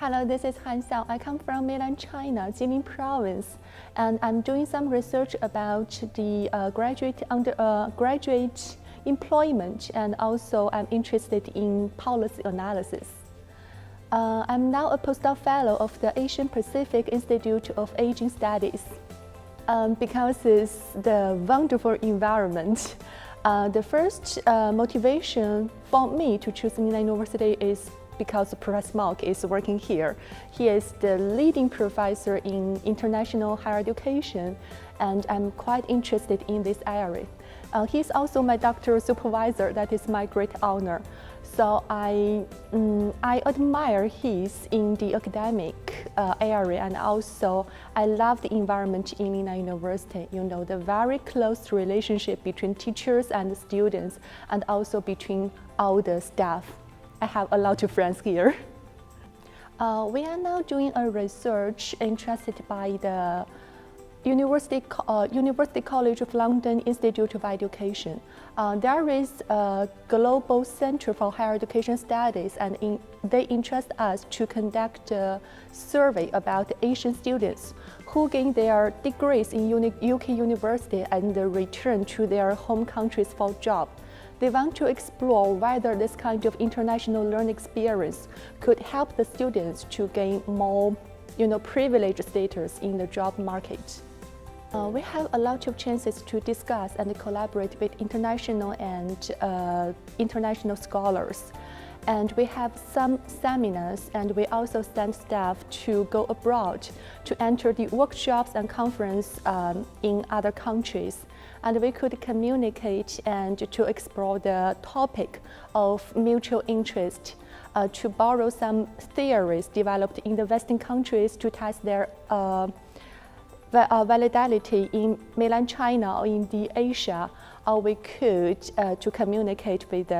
Hello, this is Xiao. I come from Lingnan, China, Jilin province, and I'm doing some research about the graduate employment, and also I'm interested in policy analysis. I'm now a postdoc fellow of the Asian Pacific Institute of Aging Studies. Because it's the wonderful environment. The first motivation for me to choose Lingnan University is because Professor Mark is working here. He is the leading professor in international higher education, and I'm quite interested in this area. He's also my doctoral supervisor. That is my great honor. So I admire his in the academic area, and also I love the environment in Lingnan University. You know, the very close relationship between teachers and students, and also between all the staff. I have a lot of friends here. We are now doing a research interested by the University College of London Institute of Education. There is a global center for higher education studies, and they interest us to conduct a survey about Asian students who gain their degrees in UK university and return to their home countries for job. They want to explore whether this kind of international learning experience could help the students to gain more, privileged status in the job market. We have a lot of chances to discuss and collaborate with international and international scholars. And we have some seminars, and we also send staff to go abroad to enter the workshops and conference in other countries. And we could communicate and to explore the topic of mutual interest, to borrow some theories developed in the Western countries to test their validity in mainland China or in the Asia, or we could to communicate with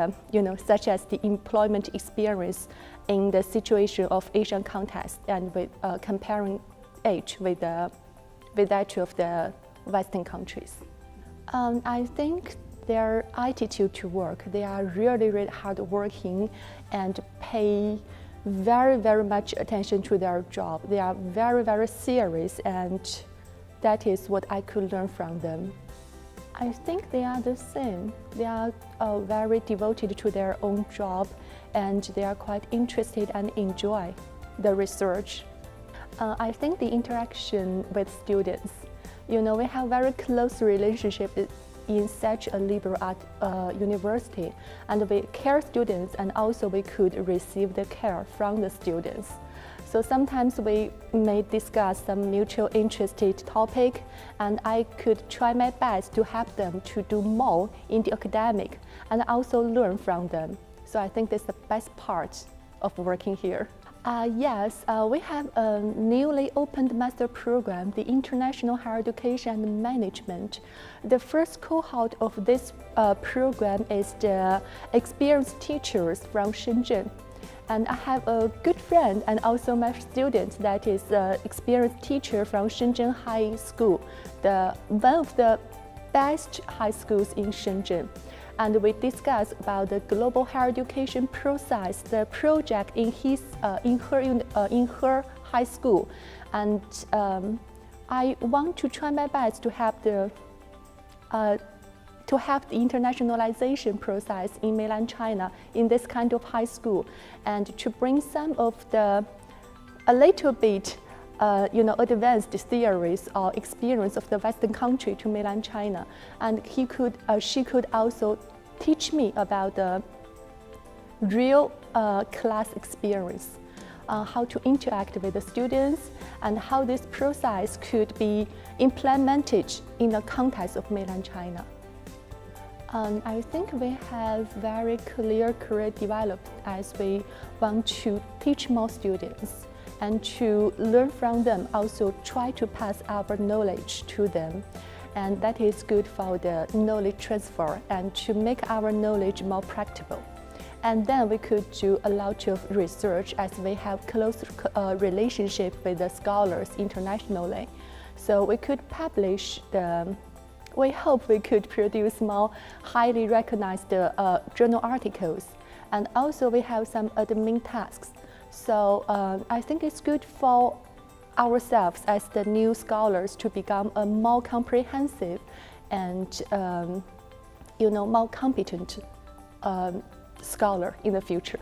such as the employment experience in the situation of Asian context, and with comparing it with that of the Western countries. I think their attitude to work, they are really, really hardworking and pay very, very much attention to their job. They are very, very serious, and that is what I could learn from them. I think they are the same. They are very devoted to their own job, and they are quite interested and enjoy the research. I think the interaction with students, we have very close relationship in such a liberal art university, and we care students, and also we could receive the care from the students. So sometimes we may discuss some mutual interested topic, and I could try my best to help them to do more in the academic and also learn from them. So I think that's the best part of working here. Yes, we have a newly opened master program, the International Higher Education and Management. The first cohort of this program is the experienced teachers from Shenzhen. And I have a good friend and also my student that is an experienced teacher from Shenzhen High School, one of the best high schools in Shenzhen. And we discussed about the global higher education process, the project in her high school. And I want to try my best to help the internationalization process in mainland China in this kind of high school, and to bring some of a little bit advanced theories or experience of the Western country to mainland China. And she could also teach me about the real class experience, how to interact with the students, and how this process could be implemented in the context of mainland China. I think we have very clear career development as we want to teach more students and to learn from them, also try to pass our knowledge to them. And that is good for the knowledge transfer and to make our knowledge more practical. And then we could do a lot of research as we have close relationship with the scholars internationally. So we could publish we hope we could produce more highly recognized journal articles. And also we have some admin tasks. So I think it's good for ourselves as the new scholars to become a more comprehensive and more competent scholar in the future.